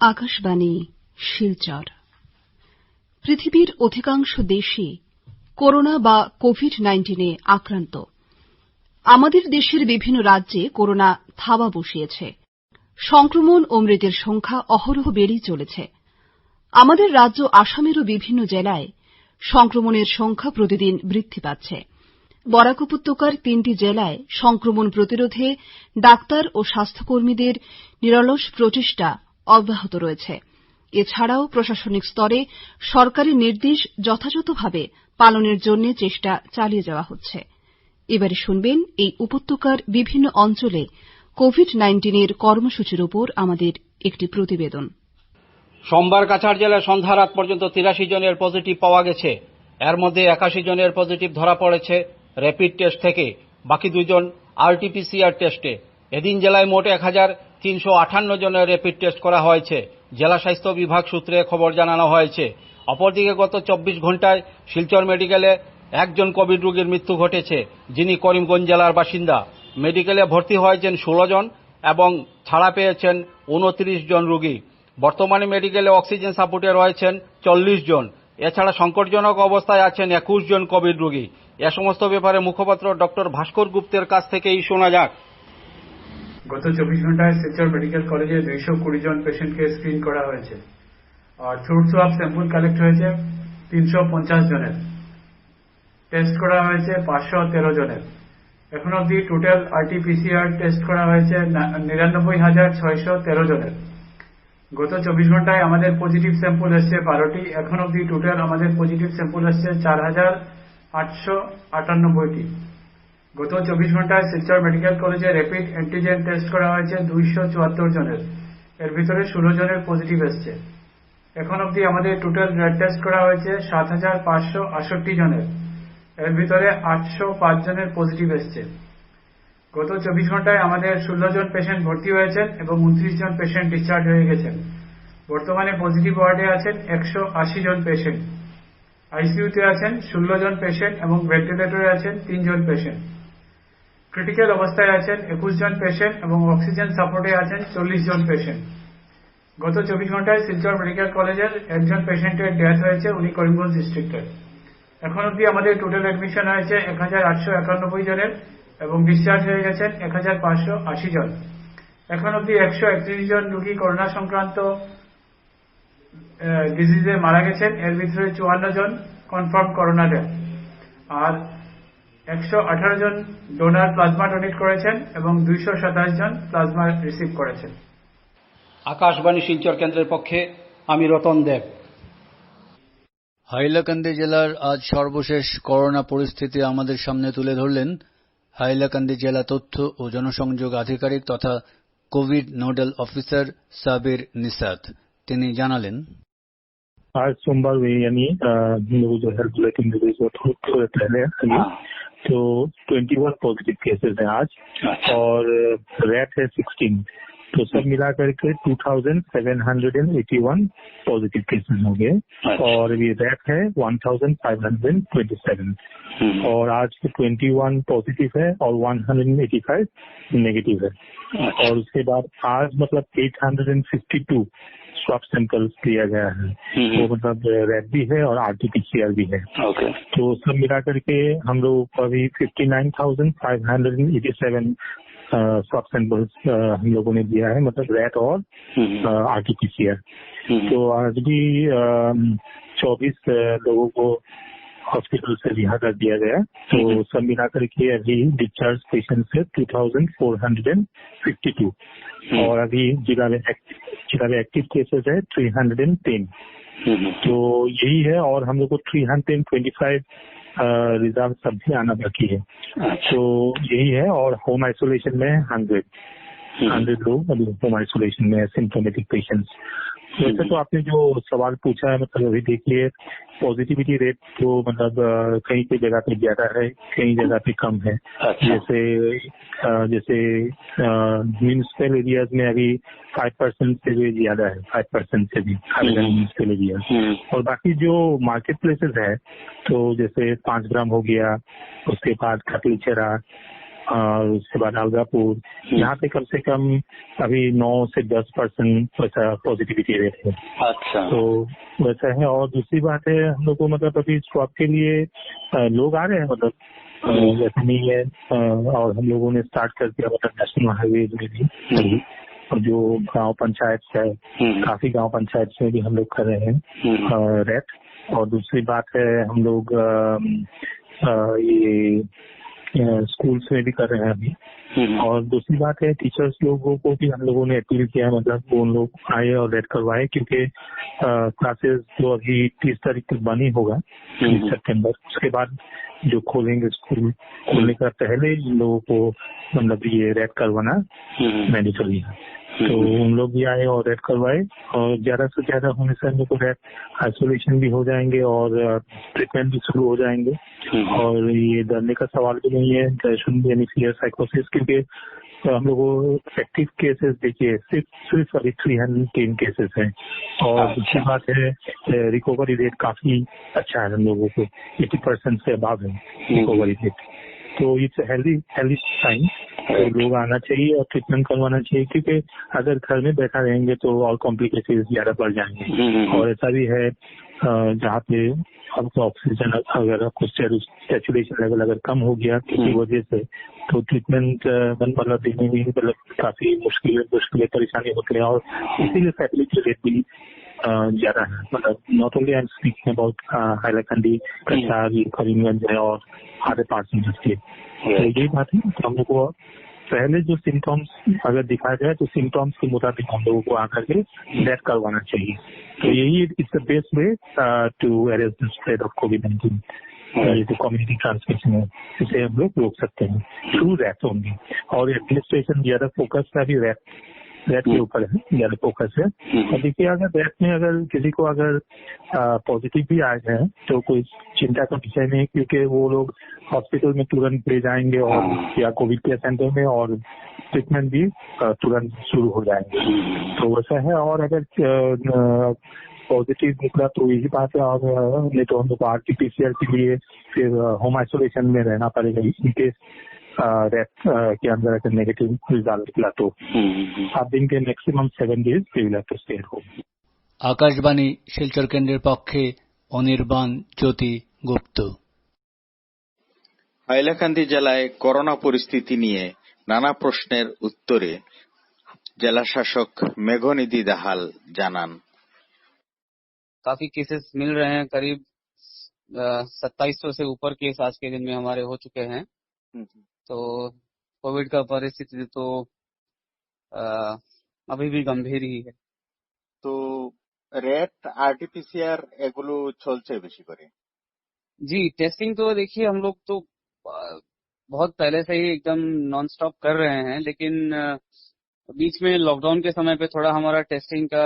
আকাশবাণী শিলচর। পৃথিবীর অধিকাংশ দেশই করোনা বা কোভিড-19 আক্রান্ত। আমাদের দেশের বিভিন্ন রাজ্যে করোনা থাবা বসিয়েছে। সংক্রমণ ও মৃতের সংখ্যা অহরহ বেড়েই চলেছে। আমাদের রাজ্য আসামেরও বিভিন্ন জেলায় সংক্রমণের সংখ্যা প্রতিদিন বৃদ্ধি পাচ্ছে। বরাক উপত্যকার 3টি জেলায় সংক্রমণ প্রতিরোধে ডাক্তার ও স্বাস্থ্যকর্মীদের নিরলস প্রচেষ্টা অব্যাহত রয়েছে। এছাড়াও প্রশাসনিক স্তরে সরকারি নির্দেশ যথাযথভাবে পালনের জন্য চেষ্টা চালিয়ে যাওয়া হচ্ছে। এবারে শুনবেন এই উপত্যকার বিভিন্ন অঞ্চলে কোভিড-19 এর কর্মসূচির উপর আমাদের একটি প্রতিবেদন। সোমবার কাছাড় জেলায় সন্ধ্যা রাত পর্যন্ত 83 জনের পজিটিভ পাওয়া গেছে। এর মধ্যে 81 জনের পজিটিভ ধরা পড়েছে র্যাপিড টেস্ট থেকে, বাকি 2 জন আরটিপিসিআর টেস্টে। এদিন জেলায় মোট 1358 জনের র্যাপিড টেস্ট করা হয়েছে। জেলা স্বাস্থ্য বিভাগ সূত্রে খবর জানানো হয়েছে। অপরদিকে গত 24 ঘণ্টায় শিলচর মেডিকেলে একজন কোভিড রোগীর মৃত্যু ঘটেছে, যিনি করিমগঞ্জ জেলার বাসিন্দা। মেডিকেলে ভর্তি হয়েছেন 16 জন এবং ছাড়া পেয়েছেন 29 জন রোগী। বর্তমানে মেডিকেলে অক্সিজেন সাপোর্টে রয়েছেন 40 জন। এছাড়া সংকটজনক অবস্থায় আছেন 21 জন কোভিড রোগী। এ সমস্ত ব্যাপারে মুখপাত্র ডক্টর ভাস্কর গুপ্তের কাছ থেকেই শোনা যাক। গত 24 ঘন্টায় শিলচর মেডিকেল কলেজে 220 জন পেশেন্টকে স্ক্রিন করা হয়েছে আর থ্রোট সোয়াব স্যাম্পল কালেক্ট হয়েছে 350 জনের। টেস্ট করা হয়েছে 513 জনের। এখন অবধি টোটাল আরটিপিসিআর টেস্ট করা হয়েছে 99,613 জনের। গত 24 ঘন্টায় আমাদের পজিটিভ স্যাম্পল এসছে 12টি। এখন অবধি টোটাল আমাদের পজিটিভ স্যাম্পল এসছে 4,898টি। গত 24 ঘন্টায় শিলচর মেডিকেল কলেজে র্যাপিড অ্যান্টিজেন টেস্ট করা হয়েছে 274 জনের। এর ভিতরে 16 জনের পজিটিভ এসছে। এখন অবধি আমাদের টোটাল ব্লাড টেস্ট করা হয়েছে 7,568 জনের। এর ভিতরে 805 জনের পজিটিভ এসছে। গত 24 ঘন্টায় আমাদের 16 জন পেশেন্ট ভর্তি হয়েছেন এবং 29 জন পেশেন্ট ডিসচার্জ হয়ে গেছেন। বর্তমানে পজিটিভ ওয়ার্ডে আছেন 180 জন পেশেন্ট। আইসিইউতে আছেন 16 জন পেশেন্ট এবং ভেন্টিলেটরে আছেন 3 জন পেশেন্ট। ক্রিটিক্যাল অবস্থায় আছেন 21 জন পেশেন্ট এবং অক্সিজেন সাপোর্টে আছেন 40 জন পেশেন্ট। গত 24 ঘন্টায় শিলচর মেডিকেল কলেজের একজন পেশেন্টের ডেথ হয়েছে, উনি করিমগঞ্জ ডিস্ট্রিক্টের। এখন অবধি আমাদের টোটাল অ্যাডমিশন হয়েছে 1,891 জনের এবং ডিসচার্জ হয়ে গেছেন 1,580 জন। এখন অবধি 131 জন রোগী করোনা সংক্রান্ত ডিজিজে মারা গেছেন। এর ভিতরে 54 জন কনফার্ম করোনা ডেথ আর 118 জন ডোনার প্লাজমা ডোনেট করেছেন এবং 227 জন প্লাজমা রিসিভ করেছেন। আকাশবাণী শিলচর কেন্দ্রের পক্ষে আমি রতন দেব। হাইলাকান্দি জেলার আজ সর্বশেষ করোনা পরিস্থিতি আমাদের সামনে তুলে ধরলেন হাইলাকান্দি জেলা তথ্য ও জনসংযোগ আধিকারিক তথা কোভিড নোডাল অফিসার সাবির নিসাত। তিনি জানালেন, आज सोमवार हुई यानी वो जो हेल्थ बुलेटिन रिलीज हुआ थोड़े पहले तो 21 पॉजिटिव केसेस हैं आज और रेट है 16। तो सब मिलाकर के 2,781 पॉजिटिव केसेस हो गए और ये रेट है 1,527 और आज 21 पॉजिटिव है और 185 नेगेटिव है। और उसके बाद आज मतलब 852 स्वाब सैंपल लिया गया है। वो मतलब रैट भी है और आरटीपीसीआर भी है। तो सब मिलाकर के हम लोग अभी 59,587 स्वाब सैंपल्स हम लोगों ने दिया है, मतलब रैट और आरटीपीसीआर। तो आज भी 24 लोगों को हॉस्पिटल से रिहा कर दिया गया। तो सब मिलाकर के अभी डिस्चार्ज पेशेंट है 2,452 और अभी जिला में एक्टिव केसेस है 310। तो यही है और हम लोग को 325 रिजर्व सब भी आना बाकी है। तो यही है और होम आइसोलेशन में 100 लोग अभी होम आइसोलेशन में सिम्टोमेटिक पेशेंट्स। वैसे तो आपने जो सवाल पूछा है मतलब अभी देखिए पॉजिटिविटी रेट तो मतलब कहीं कई जगह पे ज्यादा है, कई जगह पे कम है। जैसे म्यूनिसिपल एरियाज में अभी 5% से भी ज्यादा है, 5% से भी म्यूनिसिपल एरिया। और बाकी जो मार्केट प्लेसेस है तो जैसे 5 ग्राम हो गया, उसके बाद कपिलचरा और उसके बाद अलगापुर, यहाँ पे कम से कम अभी 9 से 10% वैसा पॉजिटिविटी रेट है। अच्छा, तो वैसा है। और दूसरी बात है, हम लोग को मतलब अभी स्वैब के लिए लोग आ रहे हैं, मतलब वैसे नहीं है। और हम लोगों ने स्टार्ट कर दिया मतलब नेशनल हाईवे में भी, और जो गांव पंचायत है, काफी गांव पंचायत में भी हम लोग कर रहे हैं रैट। और दूसरी बात है, हम लोग ये स्कूल्स में भी कर रहे हैं अभी। और दूसरी बात है, टीचर्स लोगों को भी हम लोगों ने अपील किया है, मतलब वो उन लोग आए और रेड करवाए, क्योंकि क्लासेस जो अभी 30 तारीख तक बंद ही होगा, 30 सितंबर। उसके बाद जो खोलेंगे स्कूल, खोलने का पहले इन लोगों को मतलब ये रेड करवाना मैंडेटरी है। तो उन लोग भी आए और रेड करवाए, और ज्यादा से ज्यादा होने से हम लोग को रेड आइसोलेशन भी हो जाएंगे और ट्रीटमेंट भी शुरू हो जाएंगे। और ये डरने का सवाल भी नहीं है, there shouldn't be any fear साइकोसिस, क्योंकि हम लोग को एक्टिव केसेस देखिए सिर्फ अभी 310 केसेस हैं। और दूसरी बात है, रिकवरी रेट काफी अच्छा है, हम लोगों को 80% से अबव है रिकवरी रेट। तो इट्स हेल्दी साइन। तो लोग आना चाहिए और ट्रीटमेंट करवाना चाहिए, क्योंकि अगर घर में बैठा रहेंगे तो और कॉम्प्लिकेशंस ज्यादा बढ़ जाएंगे। और ऐसा भी है जहाँ पे आपको ऑक्सीजन, अगर आपको सैचुरेशन लेवल अगर कम हो गया किसी वजह से, तो ट्रीटमेंट मतलब देने में मतलब काफी मुश्किल परेशानी होती है। और इसीलिए फैटिलिटी रेट भी ज्यादा है। मतलब not only I am speaking about Hailakandi, Cachar, Karimganj है और अदर पार्ट्स ऑफ स्टेट। तो यही बात है, तो हम लोग को पहले जो सिम्टम्स अगर दिखाया जाए तो सिम्टम्स के मुताबिक हम लोगों को आकर के रेड करवाना चाहिए। तो यही it's the best way to arrest the spread of कोविड-19। ये जो कम्युनिटी ट्रांसमिशन है, इसे हम लोग रोक सकते हैं थ्रू रैट ओनली। और एडमिनिस्ट्रेशन ज्यादा फोकस है अभी रैट के ऊपर है, ज्यादा फोकस है। और देखिए, अगर रैट में अगर किसी को अगर पॉजिटिव भी आ जाए तो कोई चिंता का विषय नहीं, क्योंकि वो लोग हॉस्पिटल में तुरंत ले जाएंगे और या कोविड केयर सेंटर में, और ट्रीटमेंट भी तुरंत शुरू हो जाएंगे। तो वैसा है। और अगर पॉजिटिव निकला तो यही बात है, और नहीं तो हम लोग RT-PCR के लिए फिर होम आइसोलेशन में रहना पड़ेगा, इनकेस रैट के अंदर अगर नेगेटिव रिजल्ट निकला तो। आप दिन के maximum 7 days we will have to stay at home. Akashvani Silchar কেন্দ্রের পক্ষে অনির্বাণ জ্যোতি গুপ্ত। হাইলাকান্দি জেলায় করোনা পরিস্থিতি নিয়ে নানা প্রশ্নের উত্তরে জেলা শাসক মেঘনিধি দাহাল জানান, काफी केसेस मिल रहे हैं। करीब 2700 से ऊपर केस आज के दिन में हमारे हो चुके हैं। तो कोविड का परिस्थिति तो अभी भी गंभीर ही है। তো রেট RT-PCR এগুলো চলছে বেশি করে? जी, टेस्टिंग तो देखिए हम लोग तो बहुत पहले से ही एकदम नॉन स्टॉप कर रहे हैं, लेकिन बीच में लॉकडाउन के समय पे थोड़ा हमारा टेस्टिंग का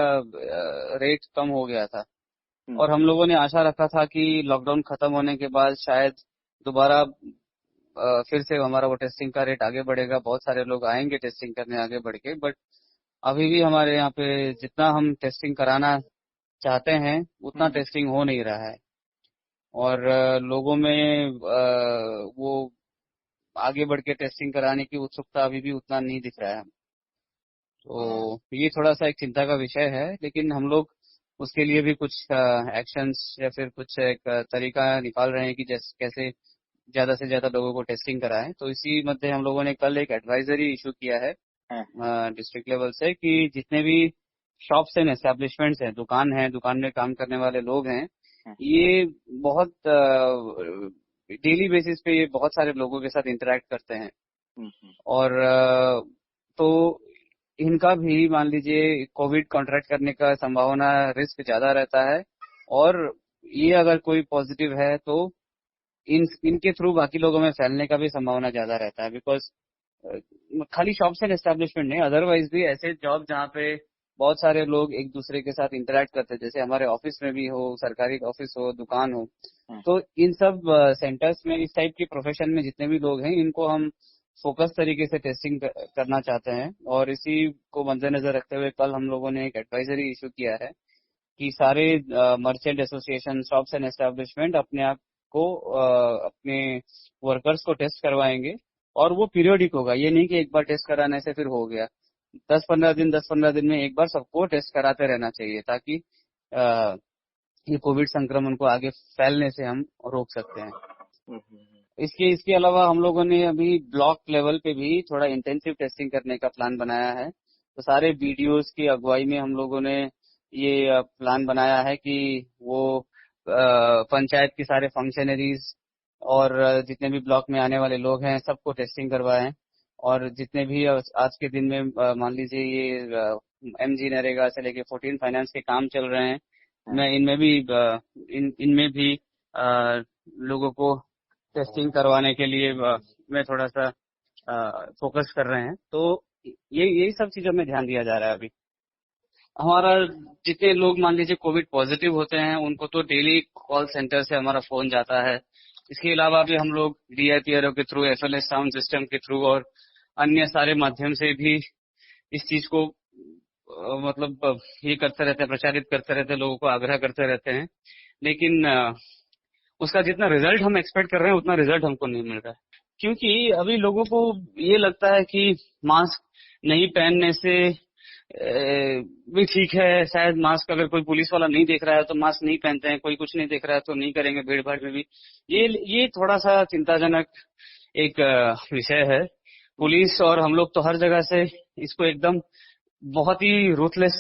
रेट कम हो गया था। और हम लोगों ने आशा रखा था कि लॉकडाउन खत्म होने के बाद शायद दोबारा फिर से हमारा वो टेस्टिंग का रेट आगे बढ़ेगा, बहुत सारे लोग आएंगे टेस्टिंग करने आगे बढ़ के। बट अभी भी हमारे यहाँ पे जितना हम टेस्टिंग कराना चाहते हैं उतना टेस्टिंग हो नहीं रहा है, और लोगों में वो आगे बढ़ के टेस्टिंग कराने की उत्सुकता अभी भी उतना नहीं दिख रहा है। तो ये थोड़ा सा एक चिंता का विषय है, लेकिन हम लोग उसके लिए भी कुछ एक्शंस या फिर कुछ एक तरीका निकाल रहे हैं कि कैसे ज्यादा से ज्यादा लोगों को टेस्टिंग कराएं। तो इसी मध्य हम लोगों ने कल एक एडवाइजरी इशू किया है डिस्ट्रिक्ट लेवल से, कि जितने भी शॉप्स एंड एस्टेब्लिशमेंट्स हैं, दुकान में काम करने वाले लोग हैं, ये बहुत डेली बेसिस पे ये बहुत सारे लोगों के साथ इंटरेक्ट करते हैं। और तो इनका भी मान लीजिए कोविड कॉन्ट्रैक्ट करने का संभावना, रिस्क ज्यादा रहता है। और ये अगर कोई पॉजिटिव है तो इनके थ्रू बाकी लोगों में फैलने का भी संभावना ज्यादा रहता है। बिकॉज खाली शॉप्स एंड एस्टेब्लिशमेंट नहीं, अदरवाइज भी ऐसे जॉब जहाँ पे बहुत सारे लोग एक दूसरे के साथ इंटरेक्ट करते हैं, जैसे हमारे ऑफिस में भी हो, सरकारी ऑफिस हो, दुकान हो, तो इन सब सेंटर्स में इस टाइप के प्रोफेशन में जितने भी लोग हैं, इनको हम फोकस तरीके से टेस्टिंग करना चाहते हैं। और इसी को मद्देनजर रखते हुए कल हम लोगों ने एक एडवाइजरी इशू किया है कि सारे merchant association, shops and establishment अपने आप को अपने वर्कर्स को टेस्ट करवाएंगे और वो पीरियोडिक होगा, ये नहीं कि एक बार टेस्ट कराने से फिर हो गया। 10-15 दिन में एक बार सबको टेस्ट कराते रहना चाहिए, ताकि ये कोविड संक्रमण को आगे फैलने से हम रोक सकते हैं। इसके अलावा हम लोगों ने अभी ब्लॉक लेवल पे भी थोड़ा इंटेंसिव टेस्टिंग करने का प्लान बनाया है। तो सारे बीडीओज की अगुवाई में हम लोगों ने ये प्लान बनाया है कि वो पंचायत के सारे फंक्शनरीज और जितने भी ब्लॉक में आने वाले लोग हैं सबको टेस्टिंग करवाएं। और जितने भी आज के दिन में मान लीजिए ये MG नरेगा से लेके 14 फाइनेंस के काम चल रहे हैं, मैं इनमें भी लोगों को टेस्टिंग करवाने के लिए मैं थोड़ा सा फोकस कर रहे हैं। तो यही सब चीजों में ध्यान दिया जा रहा है। अभी हमारा जितने लोग मान लीजिए कोविड पॉजिटिव होते हैं उनको तो डेली कॉल सेंटर से हमारा फोन जाता है। इसके अलावा भी हम लोग DIPRO के थ्रू, FLS साउंड सिस्टम के थ्रू और अन्य सारे माध्यम से भी इस चीज को मतलब ये करते रहते हैं, प्रचारित करते रहते हैं, लोगों को आग्रह करते रहते हैं। लेकिन उसका जितना रिजल्ट हम एक्सपेक्ट कर रहे हैं उतना रिजल्ट हमको नहीं मिल रहा है, क्योंकि अभी लोगों को ये लगता है कि मास्क नहीं पहनने से भी ठीक है। शायद मास्क अगर कोई पुलिस वाला नहीं देख रहा है तो मास्क नहीं पहनते हैं, कोई कुछ नहीं देख रहा है तो नहीं करेंगे भीड़ भाड़ में भी। ये थोड़ा सा चिंताजनक एक विषय है। पुलिस और हम लोग तो हर जगह से इसको एकदम बहुत ही रूथलेस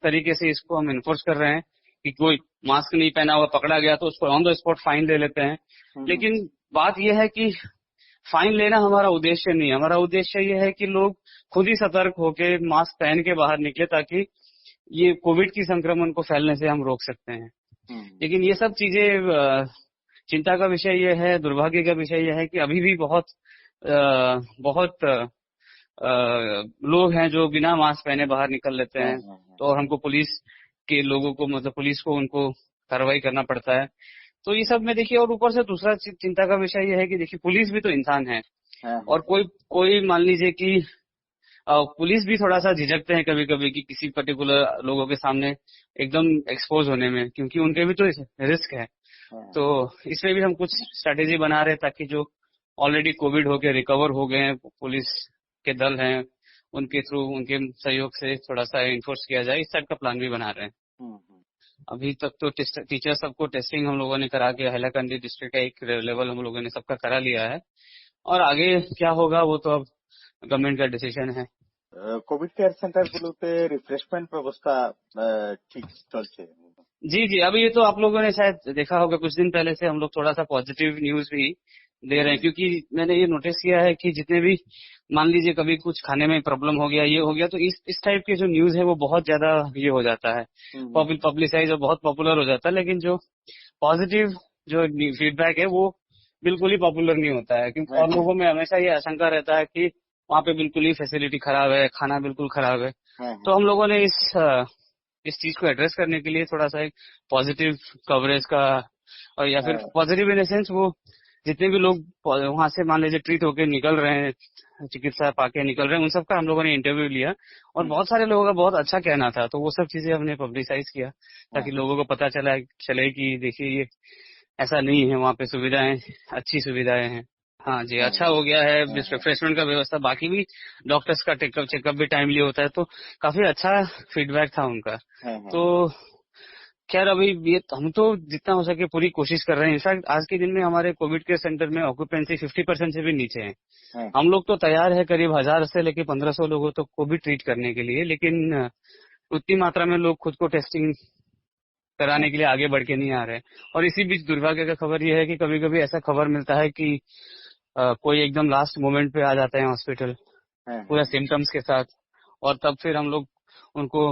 तरीके से इसको हम इन्फोर्स कर रहे हैं कि कोई मास्क नहीं पहना हुआ पकड़ा गया तो उसको ऑन द स्पॉट फाइन ले लेते हैं। लेकिन बात यह है कि फाइन लेना हमारा उद्देश्य नहीं है। हमारा उद्देश्य ये है कि लोग खुद ही सतर्क होकर मास्क पहन के बाहर निकले, ताकि ये कोविड की संक्रमण को फैलने से हम रोक सकते हैं। लेकिन ये सब चीजें चिंता का विषय ये है, दुर्भाग्य का विषय यह है कि अभी भी बहुत लोग हैं जो बिना मास्क पहने बाहर निकल लेते हैं। तो हमको पुलिस के लोगों को मतलब पुलिस को उनको कार्रवाई करना पड़ता है। तो ये सब में देखिए, और ऊपर से दूसरा चिंता का विषय ये है कि देखिए पुलिस भी तो इंसान है और कोई मान लीजिए कि पुलिस भी थोड़ा सा झिझकते हैं कभी कभी कि किसी पर्टिकुलर लोगों के सामने एकदम एक्सपोज होने में, क्योंकि उनके भी तो रिस्क है। तो इसमें भी हम कुछ स्ट्रेटेजी बना रहे हैं ताकि जो ऑलरेडी कोविड होके रिकवर हो गए हैं पुलिस के दल हैं उनके थ्रू, उनके सहयोग से थोड़ा सा इन्फोर्स किया जाए। इस टाइप का प्लान भी बना रहे हैं। अभी तक तो टीचर सबको टेस्टिंग हम लोगों ने करा के हैलाकंदी डिस्ट्रिक्ट का एक लेवल हम लोगों ने सबका करा लिया है, और आगे क्या होगा वो तो अब गवर्नमेंट का डिसीजन है। কোভিড কেয়ার সেন্টারগুলোতে রিফ্রেশমেন্ট ব্যবস্থা ঠিক চলছে? जी, अभी ये तो आप लोगों ने शायद देखा होगा, कुछ दिन पहले से हम लोग थोड़ा सा पॉजिटिव न्यूज भी दे रहे हैं, क्योंकि मैंने ये नोटिस किया है कि जितने भी मान लीजिए कभी कुछ खाने में प्रॉब्लम हो गया, ये हो गया, तो इस टाइप के जो न्यूज है वो बहुत ज्यादा ये हो जाता है, पब्लिसाइज और बहुत पॉपुलर हो जाता है। लेकिन जो पॉजिटिव जो फीडबैक है वो बिल्कुल ही पॉपुलर नहीं होता है, क्योंकि और लोगों में हमेशा ये आशंका रहता है कि वहाँ पे बिल्कुल ही फैसिलिटी खराब है, खाना बिल्कुल खराब है। तो हम लोगों ने इस चीज को एड्रेस करने के लिए थोड़ा सा एक पॉजिटिव कवरेज का, और या फिर पॉजिटिव इन द सेंस वो जितने भी लोग वहां से मान लीजिए ट्रीट होके निकल रहे हैं, चिकित्सा पाके निकल रहे हैं, उन सबका हम लोगों ने इंटरव्यू लिया और बहुत सारे लोगों का बहुत अच्छा कहना था। तो वो सब चीजें हमने पब्लिसाइज किया ताकि लोगों को पता चले कि देखिए ये ऐसा नहीं है, वहाँ पे सुविधाएं अच्छी सुविधाएं हैं। हाँ जी, अच्छा हो गया है रिफ्रेशमेंट का व्यवस्था। बाकी भी डॉक्टर्स का चेकअप भी टाइमली होता है, तो काफी अच्छा फीडबैक था उनका। तो खैर अभी ये हम तो जितना हो सके पूरी कोशिश कर रहे हैं। इनफैक्ट आज के दिन में हमारे कोविड केयर सेंटर में ऑक्यूपेंसी 50% से भी नीचे है। हम लोग तो तैयार है करीब 1000 से लेके 1500 लोगों तक को भी ट्रीट करने के लिए, लेकिन उतनी मात्रा में लोग खुद को टेस्टिंग कराने के लिए आगे बढ़ के नहीं आ रहे। और इसी बीच दुर्भाग्य का खबर यह है कि कभी कभी ऐसा खबर मिलता है कि कोई एकदम लास्ट मोमेंट पे आ जाते हैं हॉस्पिटल पूरा सिम्टम्स के साथ, और तब फिर हम लोग उनको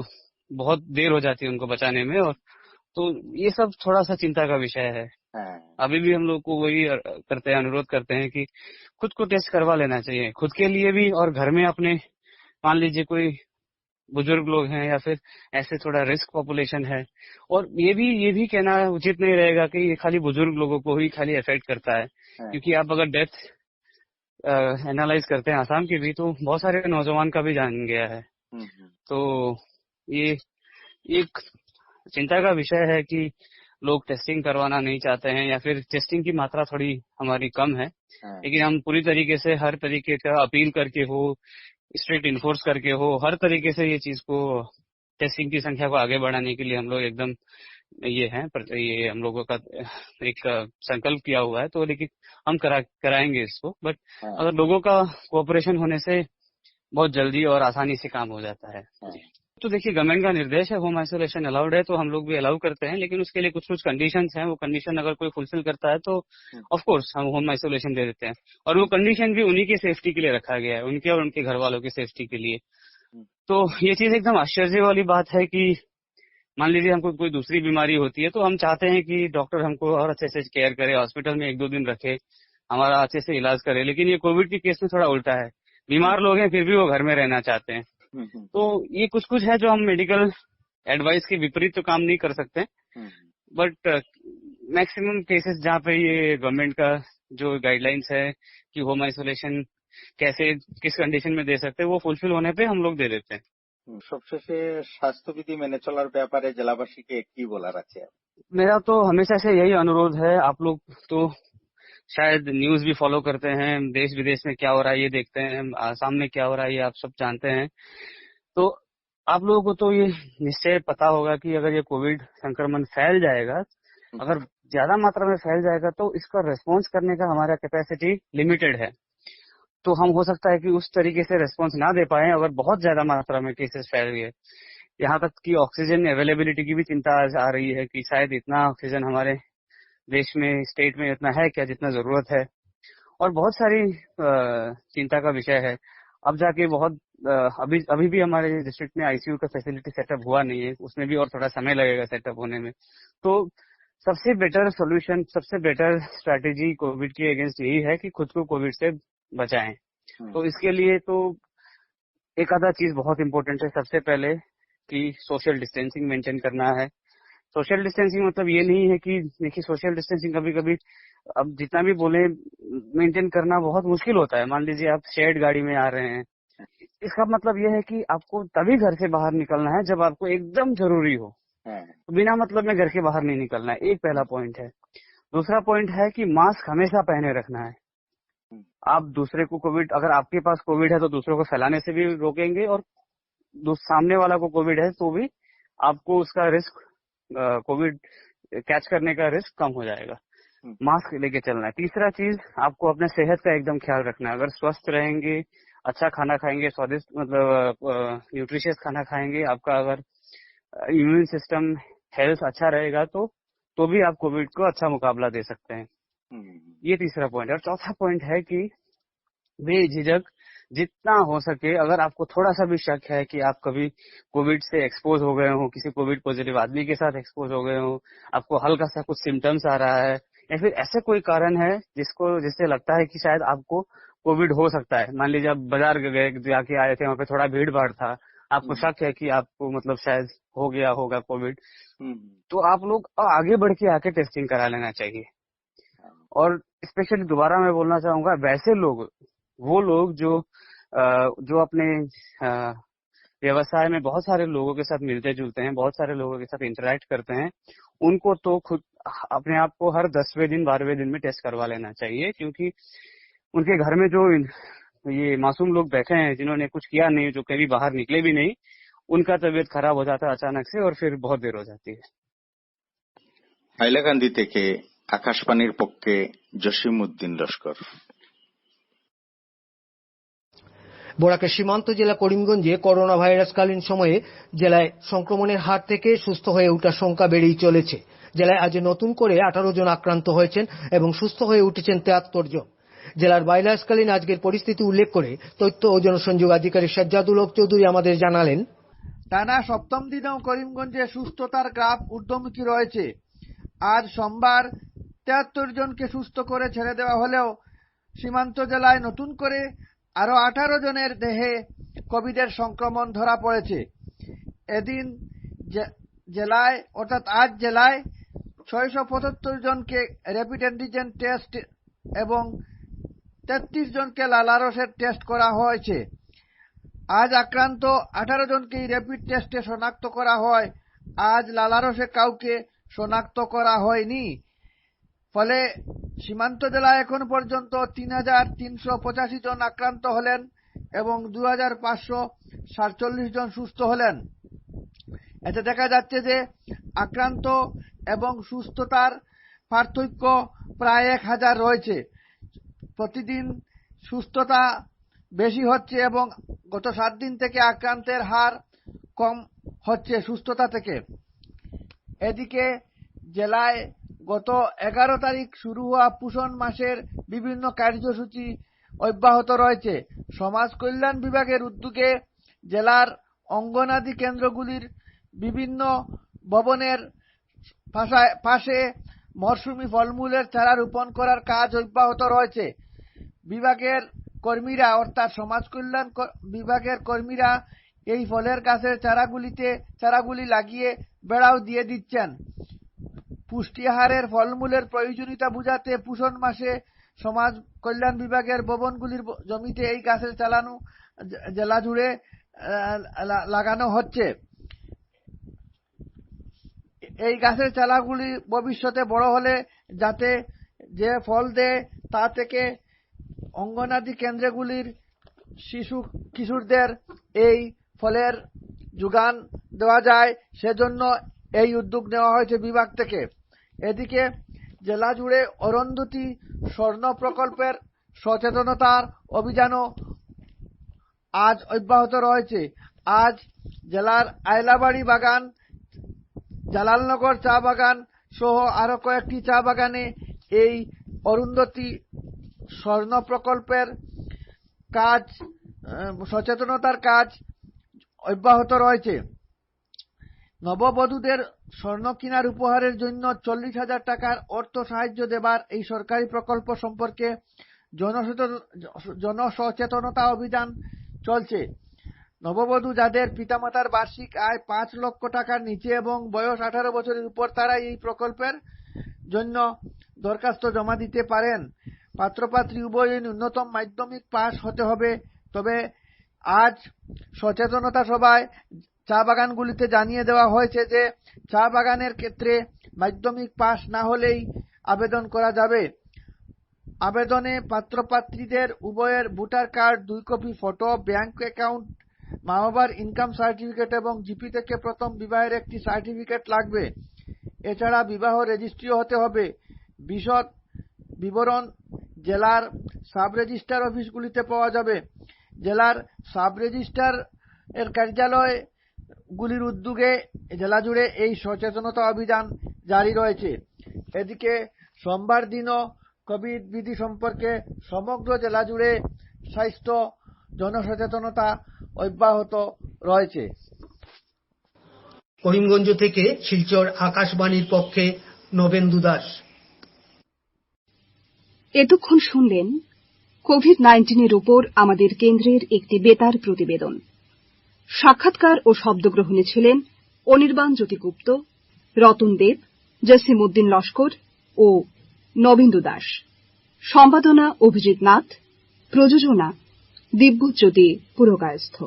बहुत देर हो जाती है उनको बचाने में। और तो ये सब थोड़ा सा चिंता का विषय है। अभी भी हम लोग को वही करते हैं, अनुरोध करते हैं कि खुद को टेस्ट करवा लेना चाहिए, खुद के लिए भी और घर में अपने मान लीजिए कोई बुजुर्ग लोग हैं या फिर ऐसे थोड़ा रिस्क पॉपुलेशन है। और ये भी कहना उचित नहीं रहेगा कि ये खाली बुजुर्ग लोगों को ही खाली अफेक्ट करता है, क्योंकि आप अगर डेथ एनालाइज करते हैं आसाम की भी, तो बहुत सारे नौजवान का भी जान गया है। तो ये एक चिंता का विषय है कि लोग टेस्टिंग करवाना नहीं चाहते हैं या फिर टेस्टिंग की मात्रा थोड़ी हमारी कम है, लेकिन हम पूरी तरीके से हर तरीके का अपील करके हो, स्ट्रिक्ट इन्फोर्स करके हो, हर तरीके से ये चीज को टेस्टिंग की संख्या को आगे बढ़ाने के लिए हम लोग एकदम ये है, ये हम लोगों का एक संकल्प किया हुआ है। तो लेकिन हम कराएंगे इसको, बट अगर लोगों का कोऑपरेशन होने से बहुत जल्दी और आसानी से काम हो जाता है। तो देखिए, गवर्नमेंट का निर्देश है, होम आइसोलेशन अलाउड है, तो हम लोग भी अलाउ करते हैं, लेकिन उसके लिए कुछ कुछ कंडीशंस हैं। वो कंडीशन अगर कोई फुलफिल करता है तो ऑफ कोर्स हम होम आइसोलेशन दे देते हैं, और वो कंडीशन भी उन्हीं की सेफ्टी के लिए रखा गया है, उनके और उनके घर वालों की सेफ्टी के लिए। तो ये चीज एकदम आश्चर्य वाली बात है कि मान लीजिए हमको कोई दूसरी बीमारी होती है तो हम चाहते हैं कि डॉक्टर हमको और अच्छे से केयर करे, हॉस्पिटल में 1-2 दिन रखे, हमारा अच्छे से इलाज करे। लेकिन ये कोविड के केस में थोड़ा उल्टा है, बीमार लोग हैं फिर भी वो घर में रहना चाहते हैं। तो ये कुछ कुछ है जो हम मेडिकल एडवाइस के विपरीत तो काम नहीं कर सकते, बट मैक्सिमम केसेस जहाँ पे ये गवर्नमेंट का जो गाइडलाइंस है कि होम आइसोलेशन कैसे किस कंडीशन में दे सकते हैं, वो फुलफिल होने पे हम लोग दे देते हैं। সবশেষে স্বাস্থ্যবিধি মেনে চলার ব্যাপারে জেলাবাসীকে কি বলার আছে? मेरा तो हमेशा से यही अनुरोध है, आप लोग तो शायद न्यूज भी फॉलो करते हैं, देश विदेश में क्या हो रहा है ये देखते हैं, आसाम में क्या हो रहा है ये आप सब जानते हैं। तो आप लोगों को तो ये निश्चय पता होगा कि अगर ये कोविड संक्रमण फैल जाएगा, अगर ज्यादा मात्रा में फैल जाएगा तो इसका रेस्पॉन्स करने का हमारा कैपेसिटी लिमिटेड है। तो हम हो सकता है कि उस तरीके से रेस्पॉन्स ना दे पाए अगर बहुत ज्यादा मात्रा में केसेस फैल गए। यहाँ तक कि ऑक्सीजन अवेलेबिलिटी की भी चिंता आ रही है कि शायद इतना ऑक्सीजन हमारे देश में, स्टेट में इतना है क्या जितना जरूरत है, और बहुत सारी चिंता का विषय है। अब जाके बहुत अभी भी हमारे डिस्ट्रिक्ट में आईसीयू का फैसिलिटी सेटअप हुआ नहीं है, उसमें भी और थोड़ा समय लगेगा सेटअप होने में। तो सबसे बेटर सोल्यूशन, सबसे बेटर स्ट्रैटेजी कोविड के अगेंस्ट यही है कि खुद को कोविड से बचाएं। तो इसके लिए तो एक आधा चीज बहुत इंपॉर्टेंट है। सबसे पहले कि सोशल डिस्टेंसिंग मेंटेन करना है। सोशल डिस्टेंसिंग मतलब ये नहीं है कि देखिए, सोशल डिस्टेंसिंग कभी कभी अब जितना भी बोले मेंटेन करना बहुत मुश्किल होता है। मान लीजिए आप शेयर्ड गाड़ी में आ रहे हैं, इसका मतलब ये है कि आपको तभी घर से बाहर निकलना है जब आपको एकदम जरूरी हो, तो बिना मतलब में घर के बाहर नहीं निकलना है। एक पहला पॉइंट है। दूसरा पॉइंट है कि मास्क हमेशा पहने रखना है। आप दूसरे को कोविड, अगर आपके पास कोविड है तो दूसरों को फैलाने से भी रोकेंगे, और सामने वाला को कोविड है तो भी आपको उसका रिस्क, कोविड कैच करने का रिस्क कम हो जाएगा। मास्क लेके चलना है। तीसरा चीज, आपको अपने सेहत का एकदम ख्याल रखना है। अगर स्वस्थ रहेंगे, अच्छा खाना खाएंगे, स्वादिष्ट मतलब न्यूट्रिशियस खाना खाएंगे, आपका अगर इम्यून सिस्टम हेल्थ अच्छा रहेगा तो भी आप कोविड को अच्छा मुकाबला दे सकते हैं। ये तीसरा पॉइंट है। और चौथा पॉइंट है कि बेझिझक जितना हो सके, अगर आपको थोड़ा सा भी शक है कि आप कभी कोविड से एक्सपोज हो गए हो, किसी कोविड पॉजिटिव आदमी के साथ एक्सपोज हो गए हो, आपको हल्का सा कुछ सिम्टम्स आ रहा है, या फिर ऐसे कोई कारण है जिससे लगता है कि शायद आपको कोविड हो सकता है। मान लीजिए आप बाजार गए, जाके आए थे, वहाँ पे थोड़ा भीड़ भाड़ था, आपको शक है कि आपको मतलब शायद हो गया होगा कोविड, तो आप लोग आगे बढ़ के आके टेस्टिंग करा लेना चाहिए। और स्पेशली दोबारा मैं बोलना चाहूंगा, वैसे लोग, वो लोग जो अपने व्यवसाय में बहुत सारे लोगों के साथ मिलते जुलते हैं, बहुत सारे लोगों के साथ इंटरेक्ट करते हैं, उनको तो खुद अपने आप को हर 10वें दिन 12वें दिन में टेस्ट करवा लेना चाहिए, क्योंकि उनके घर में जो ये मासूम लोग बैठे हैं जिन्होंने कुछ किया नहीं, जो कभी बाहर निकले भी नहीं, उनका तबीयत खराब हो जाता है अचानक से, और फिर बहुत देर हो जाती है। হাইলাকান্দি থেকে আকাশবাণীর পক্ষে জসিম উদ্দিন লস্কর। বরাকের সীমান্ত জেলা করিমগঞ্জে করোনা ভাইরাসকালীন সময়ে জেলায় সংক্রমণের হার থেকে সুস্থ হয়ে ওঠার সংখ্যা বেড়েই চলেছে। জেলায় আজ নতুন করে 18 জন আক্রান্ত হয়েছেন এবং সুস্থ হয়ে উঠেছেন 73 জন। জেলার ভাইরাসকালীন আজকের পরিস্থিতি উল্লেখ করে তথ্য ও জনসংযোগ আধিকারিক সাজ্জাদুল হক চৌধুরী আমাদের জানালেন, টানা সপ্তম দিনেও করিমগঞ্জে সুস্থতার গ্রাফ ঊর্ধ্বমুখী রয়েছে। আজ সোমবার 73 জনকে সুস্থ করে ছেড়ে দেওয়া হলেও সীমান্ত জেলায় নতুন করে আরো 18 জনের দেহে কোভিডের সংক্রমণ ধরা পড়েছে। এদিন জেলায় অর্থাৎ আজ জেলায় 675 জনকে র্যাপিড অ্যান্টিজেন টেস্ট এবং 33 জনকে লালারসের টেস্ট করা হয়েছে। আজ আক্রান্ত 18 জনকেই র্যাপিড টেস্টে শনাক্ত করা হয়। আজ লালারসে কাউকে শনাক্ত করা হয়নি। ফলে সীমান্ত জেলায় এখন পর্যন্ত ৩,৩৮৫ জন আক্রান্ত হলেন এবং ২,৫৪৭ জন সুস্থ হলেন। এতে দেখা যাচ্ছে যে আক্রান্ত এবং সুস্থতার পার্থক্য প্রায় ১,০০০ রয়েছে। প্রতিদিন সুস্থতা বেশি হচ্ছে এবং গত ৭ দিন থেকে আক্রান্তের হার কম হচ্ছে সুস্থতা থেকে। এদিকে জেলায় গত ১১ তারিখ শুরু হওয়া পোষণ মাসের বিভিন্ন কার্যসূচি অব্যাহত রয়েছে। সমাজ কল্যাণ বিভাগের উদ্যোগে জেলার অঙ্গনাদি কেন্দ্রগুলির বিভিন্ন ভবনের পাশে মরশুমি ফলমূলের চারা রোপণ করার কাজ অব্যাহত রয়েছে। বিভাগের কর্মীরা অর্থাৎ সমাজ কল্যাণ বিভাগের কর্মীরা এই ফলের গাছের চারাগুলি লাগিয়ে বেড়াও দিয়ে দিচ্ছেন। পুষ্টি আহারের ফলমূলের প্রয়োজনীয়তা বোঝাতে পোষণ মাসে সমাজ কল্যাণ বিভাগের ভবনগুলির জমিতে এই গাছের চালানো জেলা জুড়ে লাগানো হচ্ছে। এই গাছের চারাগুলি ভবিষ্যতে বড় হলে যাতে যে ফল দেয় তা থেকে অঙ্গনাদি কেন্দ্রগুলির কিশোরদের এই ফলের যোগান দেওয়া যায়, সেজন্য এই উদ্যোগ নেওয়া হয়েছে বিভাগ থেকে। এদিকে জেলা জুড়ে অরুন্ধতী স্বর্ণ প্রকল্পের সচেতনতার অভিযানও আজ অব্যাহত রয়েছে। আজ জেলার আইলাবাড়ি বাগান, জালালনগর চা বাগান সহ আরো কয়েকটি চা বাগানে এই অরুন্ধতী স্বর্ণ প্রকল্পের কাজ, সচেতনতার কাজ অব্যাহত রয়েছে। নববধূদের স্বর্ণ কেনার উপহারের জন্য ৪০,০০০ টাকার অর্থ সাহায্য দেবার এই সরকারি প্রকল্প সম্পর্কে জনসচেতনতা অভিযান চলছে। নববধূ যাদের পিতামাতার বার্ষিক আয় ৫ লক্ষ টাকার নিচে এবং বয়স ১৮ বছরের উপর, তারা এই প্রকল্পের জন্য দরখাস্ত জমা দিতে পারেন। পাত্রপাত্রী উভয়ই ন্যূনতম মাধ্যমিক পাস হতে হবে। তবে আজ সচেতনতা সভায় চা বাগানগুলিতে জানিয়ে দেওয়া হয়েছে যে চা বাগানের ক্ষেত্রে মাধ্যমিক পাস না হলেই আবেদন করা যাবে। আবেদনে পাত্রপাত্রীদের উভয়ের voter card, 2 copy photo, bank account, মা বাবার ইনকাম সার্টিফিকেট এবং জিপি থেকে প্রথম বিবাহের একটি সার্টিফিকেট লাগবে। এছাড়া বিবাহ রেজিস্ট্রিও হতে হবে। বিশদ বিবরণ জেলার সাব রেজিস্ট্রার অফিসগুলিতে পাওয়া যাবে। জেলার সাব রেজিস্ট্রার এর কার্যালয়গুলির উদ্যোগে জেলা জুড়ে এই সচেতনতা অভিযান জারি রয়েছে। এদিকে সোমবার দিনও কোভিড বিধি সম্পর্কে সমগ্র জেলা জুড়ে স্বাস্থ্য জনসচেতনতা অব্যাহত রয়েছে। করিমগঞ্জ থেকে শিলচর আকাশবাণীর পক্ষে নবেন্দু দাস। এতক্ষণ শুনলেন কোভিড-19 উপর আমাদের কেন্দ্রের একটি বেতার প্রতিবেদন। সাক্ষাৎকার ও শব্দগ্রহণে ছিলেন অনির্বাণ জ্যোতি গুপ্ত, রতন দেব, জসিম উদ্দিন লস্কর ও নবেন্দু দাস। সম্পাদনা অভিজিৎ নাথ, প্রযোজনা দিব্যজ্যোতি পুরকায়স্থ।